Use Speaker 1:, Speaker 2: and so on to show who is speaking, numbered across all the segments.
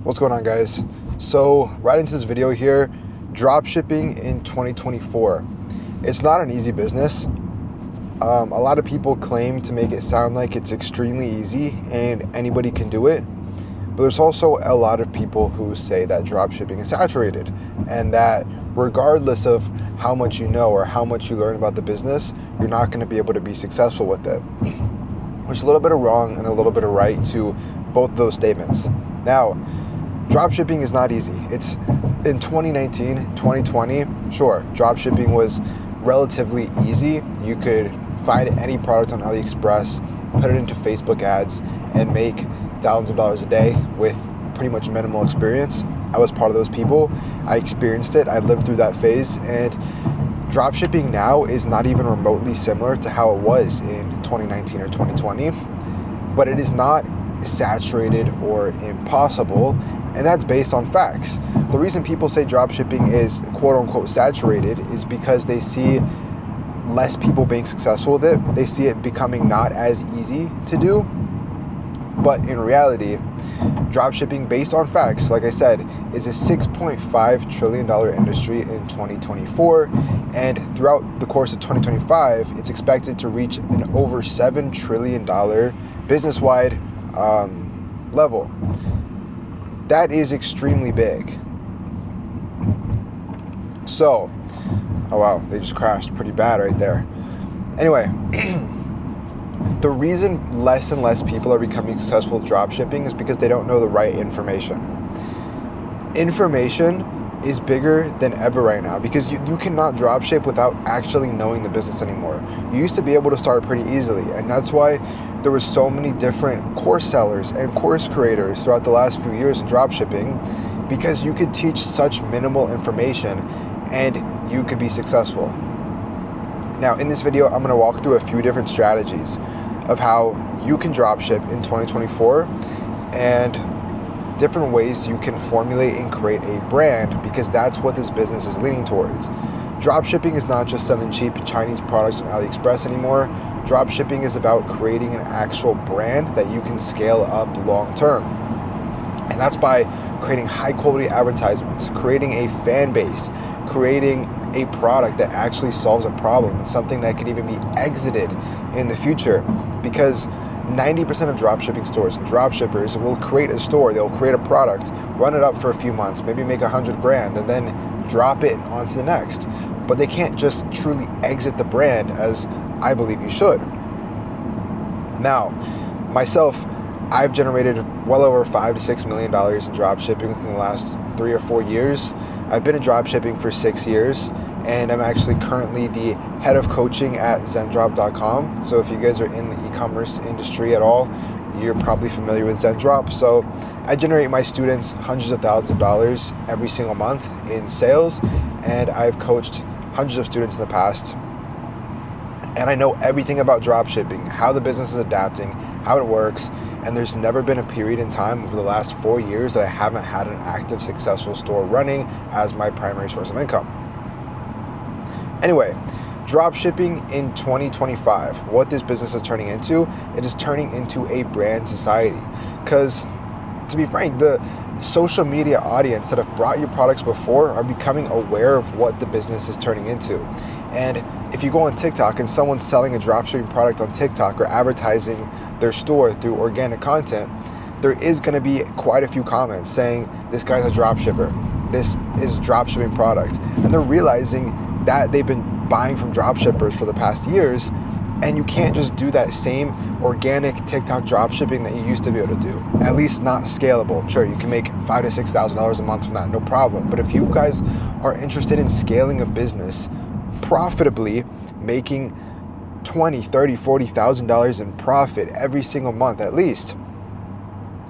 Speaker 1: What's going on, guys? So right into this video here, dropshipping in 2024. It's not an easy business. A lot of people claim to make it sound like it's extremely easy and anybody can do it. But there's also a lot of people who say that dropshipping is saturated and that regardless of how much you know or how much you learn about the business, you're not going to be able to be successful with it. There's a little bit of wrong and a little bit of right to both of those statements. Now, dropshipping is not easy. It's in 2019, 2020, sure, dropshipping was relatively easy. You could find any product on AliExpress, put it into Facebook ads, and make thousands of dollars a day with pretty much minimal experience. I was part of those people. I experienced it. I lived through that phase, and dropshipping now is not even remotely similar to how it was in 2019 or 2020, but it is not saturated or impossible, and that's based on facts. The reason people say dropshipping is quote unquote saturated is because they see less people being successful with it. They see it becoming not as easy to do. But in reality, dropshipping based on facts, like I said, is a $6.5 trillion industry in 2024. And throughout the course of 2025, it's expected to reach an over $7 trillion business-wide level. That is extremely big. So, oh wow, they just crashed pretty bad right there. Anyway, the reason less and less people are becoming successful with dropshipping is because they don't know the right information. Information is bigger than ever right now because you cannot dropship without actually knowing the business anymore. You used to be able to start pretty easily, and that's why there were so many different course sellers and course creators throughout the last few years in dropshipping, because you could teach such minimal information and you could be successful. Now, in this video, I'm going to walk through a few different strategies of how you can dropship in 2024 and different ways you can formulate and create a brand, because that's what this business is leaning towards. Dropshipping is not just selling cheap Chinese products on AliExpress anymore. Dropshipping is about creating an actual brand that you can scale up long term. And that's by creating high quality advertisements, creating a fan base, creating a product that actually solves a problem, and something that could even be exited in the future. Because 90% of dropshipping stores and dropshippers will create a store, they'll create a product, run it up for a few months, maybe make $100,000, and then drop it onto the next. But they can't just truly exit the brand as I believe you should. Now, myself, I've generated well over $5 to $6 million in dropshipping within the last 3 or 4 years. I've been in dropshipping for 6 years, and I'm actually currently the head of coaching at Zendrop.com. So if you guys are in the e-commerce industry at all, you're probably familiar with Zendrop. So I generate my students hundreds of thousands of dollars every single month in sales, and I've coached hundreds of students in the past. And I know everything about dropshipping, how the business is adapting, how it works, and there's never been a period in time over the last 4 years that I haven't had an active, successful store running as my primary source of income. Anyway, dropshipping in 2025, what this business is turning into, it is turning into a brand society. Because, to be frank, the social media audience that have brought you products before are becoming aware of what the business is turning into. And if you go on TikTok and someone's selling a dropshipping product on TikTok or advertising their store through organic content, there is going to be quite a few comments saying, this guy's a dropshipper, this is a dropshipping product. And they're realizing that they've been buying from dropshippers for the past years, and you can't just do that same organic TikTok dropshipping that you used to be able to do. At least not scalable. Sure, you can make $5,000 to $6,000 a month from that, no problem. But if you guys are interested in scaling a business profitably, making $20,000, $30,000, $40,000 in profit every single month at least,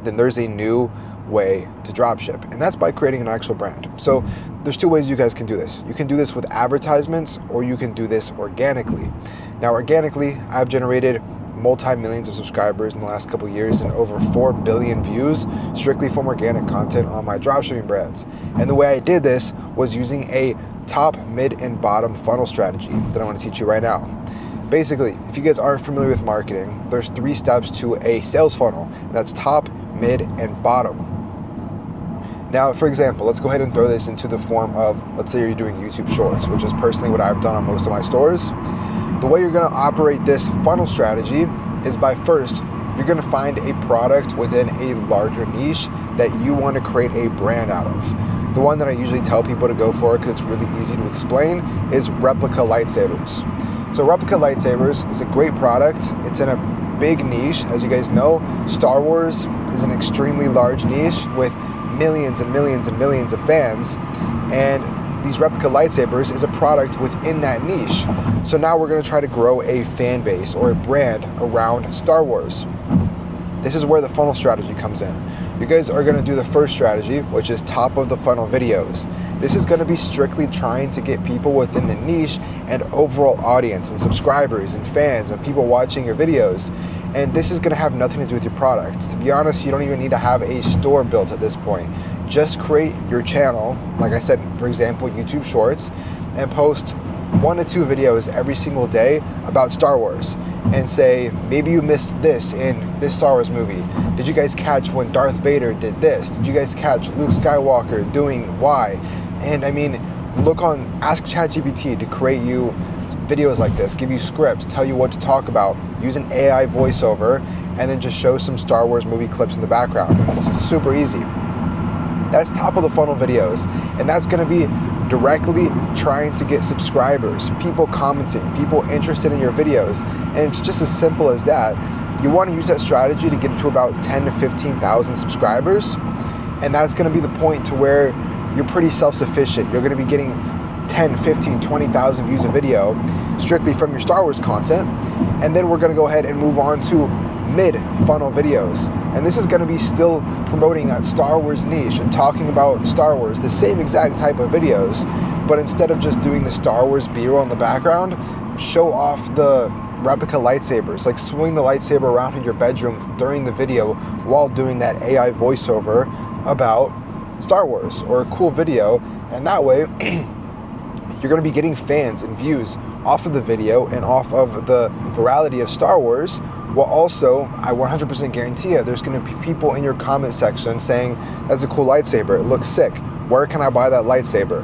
Speaker 1: then there's a new way to dropship, and that's by creating an actual brand. So there's two ways you guys can do this. You can do this with advertisements, or you can do this organically. Now, organically, I've generated multi-millions of subscribers in the last couple years and over 4 billion views strictly from organic content on my dropshipping brands. And the way I did this was using a top, mid, and bottom funnel strategy that I want to teach you right now. Basically, if you guys aren't familiar with marketing, there's 3 steps to a sales funnel. That's top, mid, and bottom. Now, for example, let's go ahead and throw this into the form of, let's say you're doing YouTube Shorts, which is personally what I've done on most of my stores. The way you're going to operate this funnel strategy is by first, you're going to find a product within a larger niche that you want to create a brand out of. The one that I usually tell people to go for, because it's really easy to explain, is replica lightsabers. So replica lightsabers is a great product. It's in a big niche. As you guys know, Star Wars is an extremely large niche with millions and millions and millions of fans, and these replica lightsabers is a product within that niche. So now we're going to try to grow a fan base or a brand around Star Wars. This is where the funnel strategy comes in. You guys are going to do the first strategy, which is top of the funnel videos. This is going to be strictly trying to get people within the niche and overall audience and subscribers and fans and people watching your videos. And this is going to have nothing to do with your product. To be honest, you don't even need to have a store built at this point. Just create your channel, like I said, for example, YouTube Shorts, and post 1 to 2 videos every single day about Star Wars, and say, maybe you missed this in this Star Wars movie. Did you guys catch when Darth Vader did this? Did you guys catch Luke Skywalker doing Y? And I mean, ask ChatGPT to create you videos like this, give you scripts, tell you what to talk about, use an AI voiceover, and then just show some Star Wars movie clips in the background. This is super easy. That's top of the funnel videos, and that's going to be directly trying to get subscribers, people commenting, people interested in your videos. And it's just as simple as that. You want to use that strategy to get to about 10 to 15,000 subscribers, and that's going to be the point to where you're pretty self-sufficient. You're going to be getting 10, 15, 20,000 views a video strictly from your Star Wars content. And then we're going to go ahead and move on to mid-funnel videos. And this is going to be still promoting that Star Wars niche and talking about Star Wars, the same exact type of videos, but instead of just doing the Star Wars B-roll in the background, show off the replica lightsabers, like swing the lightsaber around in your bedroom during the video while doing that AI voiceover about Star Wars, or a cool video. And that way you're going to be getting fans and views off of the video and off of the virality of Star Wars, while also, I 100% guarantee you, there's going to be people in your comment section saying, that's a cool lightsaber, it looks sick, where can I buy that lightsaber?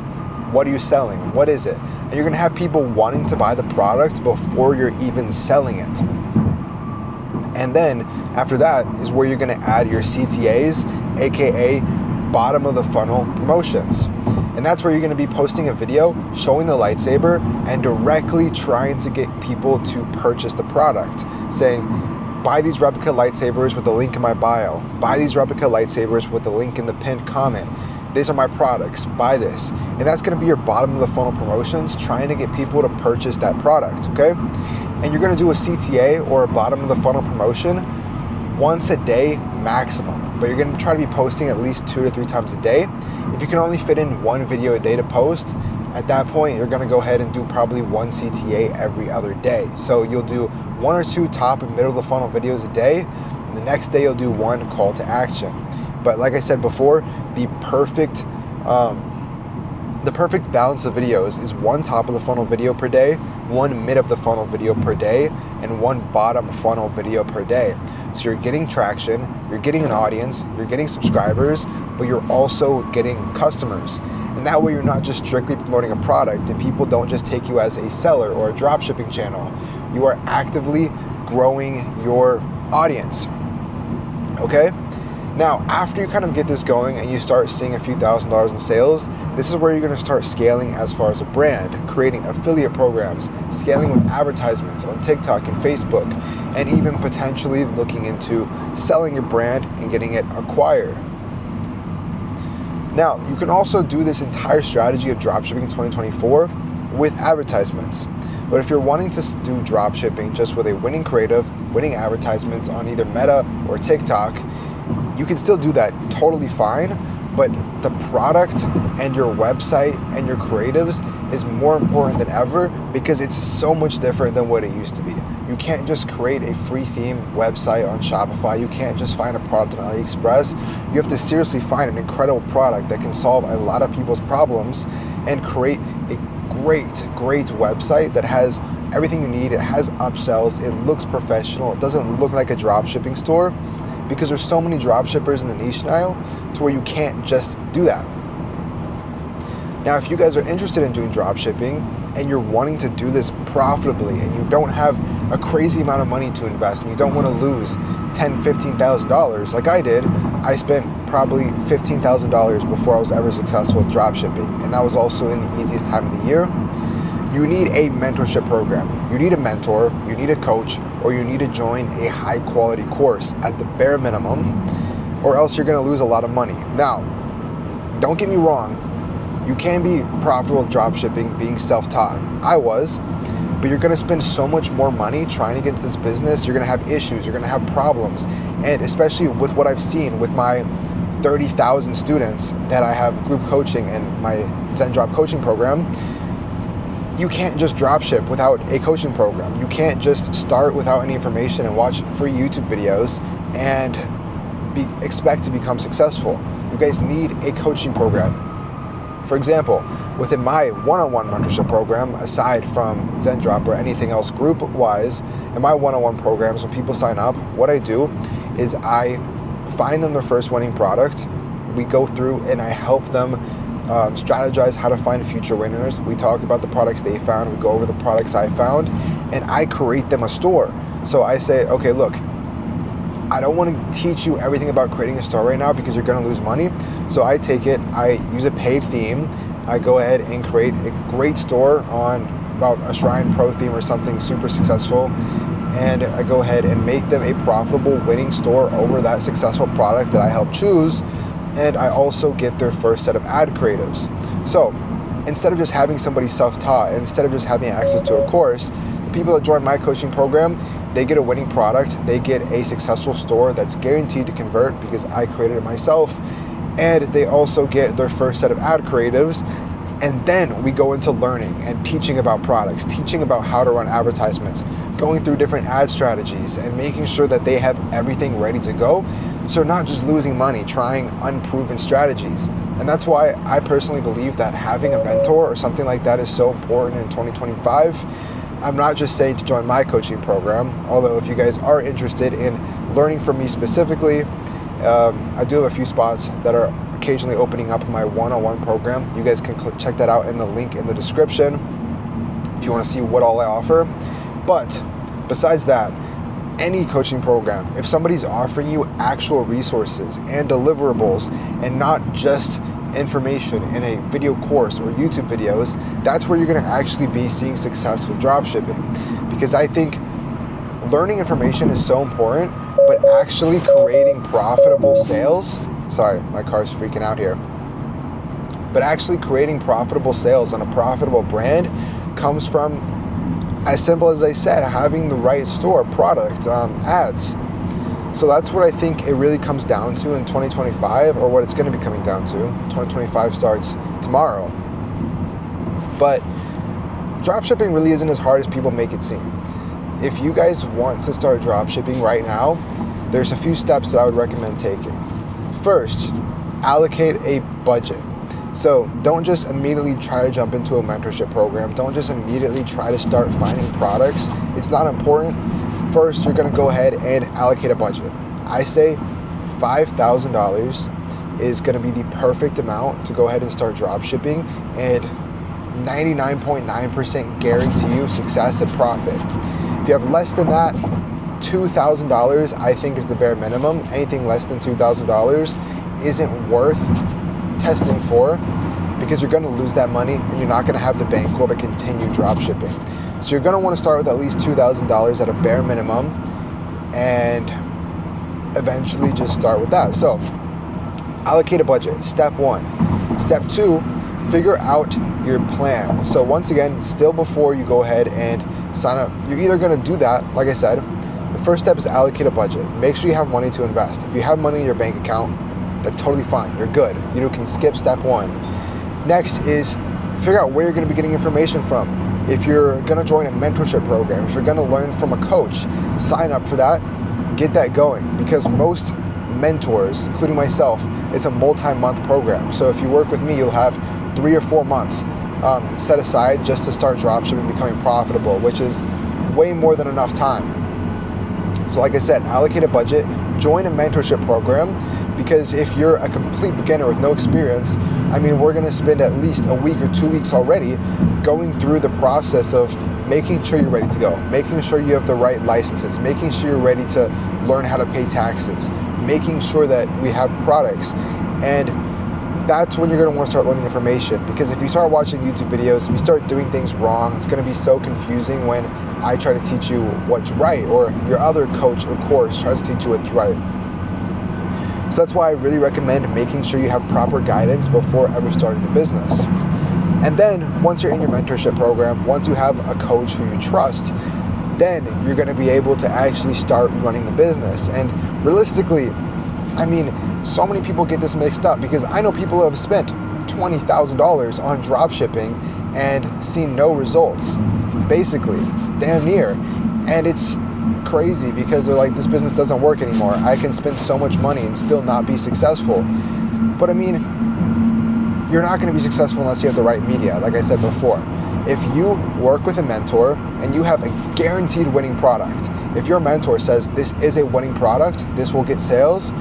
Speaker 1: What are you selling? What is it? And you're going to have people wanting to buy the product before you're even selling it. And then, after that, is where you're going to add your CTAs, aka bottom of the funnel promotions. And that's where you're going to be posting a video showing the lightsaber and directly trying to get people to purchase the product, saying, buy these replica lightsabers with the link in my bio, buy these replica lightsabers with the link in the pinned comment, these are my products, buy this. And that's going to be your bottom of the funnel promotions, trying to get people to purchase that product, okay? And you're going to do a CTA, or a bottom of the funnel promotion, once a day maximum, but you're going to try to be posting at least 2 to 3 times a day. If you can only fit in 1 video a day to post, at that point you're going to go ahead and do probably 1 CTA every other day. So you'll do 1 or 2 top and middle of the funnel videos a day, and the next day you'll do 1 call to action. But like I said before, the perfect balance of videos is 1 top of the funnel video per day, 1 mid of the funnel video per day, and 1 bottom funnel video per day. So you're getting traction, you're getting an audience, you're getting subscribers, but you're also getting customers. And that way you're not just strictly promoting a product, and people don't just take you as a seller or a dropshipping channel. You are actively growing your audience. Okay? Now, after you kind of get this going and you start seeing a few $1,000s in sales, this is where you're going to start scaling as far as a brand, creating affiliate programs, scaling with advertisements on TikTok and Facebook, and even potentially looking into selling your brand and getting it acquired. Now, you can also do this entire strategy of dropshipping in 2024 with advertisements. But if you're wanting to do dropshipping just with a winning creative, winning advertisements on either Meta or TikTok, you can still do that totally fine, but the product and your website and your creatives is more important than ever, because it's so much different than what it used to be. You can't just create a free theme website on Shopify. You can't just find a product on AliExpress. You have to seriously find an incredible product that can solve a lot of people's problems and create a great website that has everything you need. It has upsells. It looks professional. It doesn't look like a dropshipping store. because there's so many drop shippers in the niche now to where you can't just do that. Now, if you guys are interested in doing drop shipping and you're wanting to do this profitably and you don't have a crazy amount of money to invest and you don't want to lose $10,000, $15,000 like I did, I spent probably $15,000 before I was ever successful with drop shipping, and that was also in the easiest time of the year. You need a mentorship program. You need a mentor, you need a coach, or you need to join a high quality course at the bare minimum, or else you're going to lose a lot of money. Now, don't get me wrong, you can be profitable with drop shipping being self-taught. I was, but you're going to spend so much more money trying to get into this business. You're going to have issues, you're going to have problems, and especially with what I've seen with my 30,000 students that I have group coaching and my Zen Drop coaching program, you can't just drop ship without a coaching program. You can't just start without any information and watch free YouTube videos and expect to become successful. You guys need a coaching program. For example, within my one-on-one mentorship program, aside from Zen Drop or anything else group-wise, in my one-on-one programs, when people sign up, what I do is I find them their first winning product. We go through and I help them strategize how to find future winners. We talk about the products they found, we go over the products I found, and I create them a store. So I say, okay, look, I don't want to teach you everything about creating a store right now because you're going to lose money. So I take it, I use a paid theme, I go ahead and create a great store on about a Shrine Pro theme or something super successful, and I go ahead and make them a profitable winning store over that successful product that I help choose. And I also get their first set of ad creatives. So instead of just having somebody self-taught and instead of just having access to a course, the people that join my coaching program, they get a winning product, they get a successful store that's guaranteed to convert because I created it myself, and they also get their first set of ad creatives. And then we go into learning and teaching about products, teaching about how to run advertisements, going through different ad strategies and making sure that they have everything ready to go. So not just losing money trying unproven strategies. And that's why I personally believe that having a mentor or something like that is so important in 2025. I'm not just saying to join my coaching program, although if you guys are interested in learning from me specifically, I do have a few spots that are occasionally opening up in my one-on-one program. You guys can check that out in the link in the description if you want to see what all I offer. But besides that, any coaching program, if somebody's offering you actual resources and deliverables and not just information in a video course or YouTube videos, that's where you're going to actually be seeing success with dropshipping. Because I think learning information is so important, but actually creating profitable sales, sorry, my car's freaking out here, but actually creating profitable sales on a profitable brand comes from, as simple as I said, having the right store, product, ads. So that's what I think it really comes down to in 2025, or what it's going to be coming down to. 2025 starts tomorrow. But dropshipping really isn't as hard as people make it seem. If you guys want to start dropshipping right now, there's a few steps that I would recommend taking. First, allocate a budget. So don't just immediately try to jump into a mentorship program. Don't just immediately try to start finding products. It's not important. First, you're going to go ahead and allocate a budget. I say $5,000 is going to be the perfect amount to go ahead and start drop shipping, and 99.9% guarantee you success and profit. If you have less than that, $2,000 I think is the bare minimum. Anything less than $2,000 isn't worth testing for, because you're going to lose that money and you're not going to have the bankroll to continue drop shipping. So you're going to want to start with at least $2,000 at a bare minimum and eventually just start with that. So allocate a budget, step one. Step two, figure out your plan. So once again, still before you go ahead and sign up, you're either going to do that, like I said, the first step is allocate a budget. Make sure you have money to invest. If you have money in your bank account, that's totally fine. You're good. You can skip step one. Next is figure out where you're going to be getting information from. If you're going to join a mentorship program, if you're going to learn from a coach, sign up for that. Get that going, because most mentors, including myself, it's a multi-month program. So if you work with me, you'll have 3 or 4 months set aside just to start dropshipping, becoming profitable, which is way more than enough time. So like I said, allocate a budget, join a mentorship program, because if you're a complete beginner with no experience, I mean, we're going to spend at least a week or 2 weeks already going through the process of making sure you're ready to go, making sure you have the right licenses, making sure you're ready to learn how to pay taxes, making sure that we have products. And that's when you're going to want to start learning information, because if you start watching YouTube videos, if you start doing things wrong, it's going to be so confusing when I try to teach you what's right, or your other coach or course tries to teach you what's right. So that's why I really recommend making sure you have proper guidance before ever starting the business. And then once you're in your mentorship program, once you have a coach who you trust, then you're going to be able to actually start running the business. And realistically, I mean, so many people get this mixed up, because I know people who have spent $20,000 on dropshipping and seen no results, basically, damn near. And it's crazy, because they're like, this business doesn't work anymore. I can spend so much money and still not be successful. But I mean, you're not going to be successful unless you have the right media, like I said before. If you work with a mentor and you have a guaranteed winning product, if your mentor says this is a winning product, this will get sales,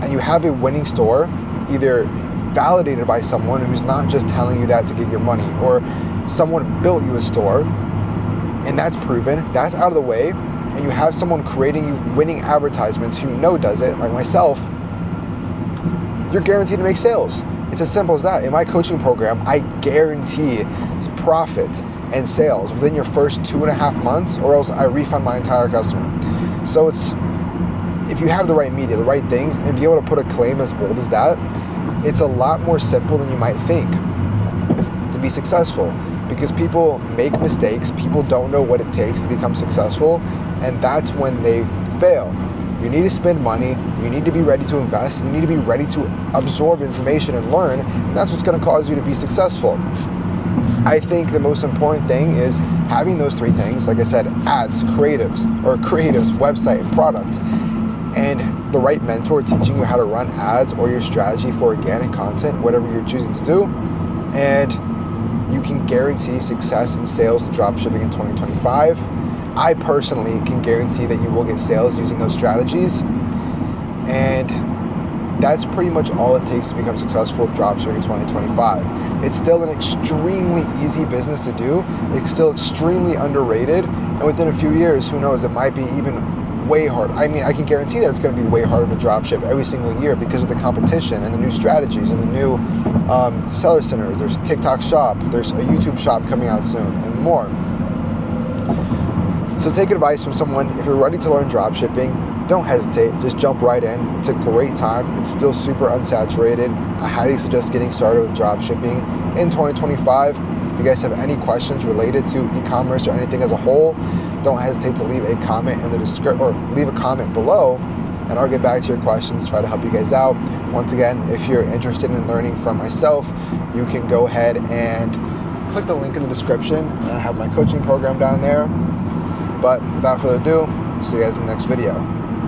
Speaker 1: and you have a winning store, either validated by someone who's not just telling you that to get your money, or someone built you a store, and that's proven, that's out of the way, and you have someone creating you winning advertisements who does it, like myself, you're guaranteed to make sales. It's as simple as that. In my coaching program, I guarantee profit and sales within your first 2.5 months, or else I refund my entire customer. So if you have the right media, the right things, and be able to put a claim as bold as that, it's a lot more simple than you might think to be successful, because people make mistakes, people don't know what it takes to become successful, and that's when they fail. You need to spend money, you need to be ready to invest, you need to be ready to absorb information and learn, and that's what's going to cause you to be successful. I think the most important thing is having those 3 things, like I said, ads, creatives, website, and product, and the right mentor teaching you how to run ads or your strategy for organic content, whatever you're choosing to do, and you can guarantee success in sales and dropshipping in 2025. I personally can guarantee that you will get sales using those strategies, and that's pretty much all it takes to become successful with dropshipping in 2025. It's still an extremely easy business to do. It's still extremely underrated, and within a few years, who knows, it might be even way harder. I mean, I can guarantee that it's going to be way harder to dropship every single year because of the competition and the new strategies and the new seller centers. There's TikTok shop, there's a YouTube shop coming out soon, and more. So take advice from someone. If you're ready to learn dropshipping, don't hesitate, just jump right in. It's a great time. It's still super unsaturated. I highly suggest getting started with dropshipping in 2025. If you guys have any questions related to e-commerce or anything as a whole, don't hesitate to leave a comment in the description, or leave a comment below, and I'll get back to your questions, try to help you guys out. Once again, if you're interested in learning from myself, you can go ahead and click the link in the description, and I have my coaching program down there. But without further ado, see you guys in the next video.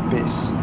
Speaker 1: Peace.